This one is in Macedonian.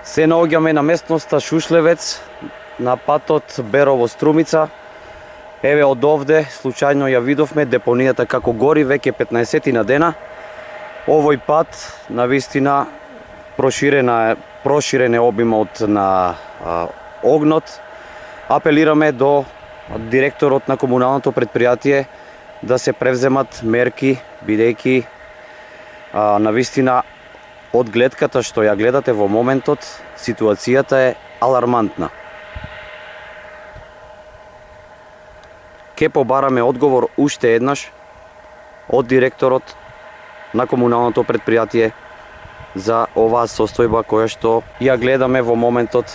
Се наоѓаме на местноста Шушлевец, на патот Берово-Струмица. Еве од овде, случајно ја видовме депонијата како гори веќе 15 на дена. Овој пат, навистина, проширен е обимот на огнот. Апелираме до директорот на комуналното предпријатие да се превземат мерки, бидејќи навистина од гледката што ја гледате во моментот, ситуацијата е алармантна. Ке побараме одговор уште еднаш од директорот на комуналното предпријатие за оваа состојба која што ја гледаме во моментот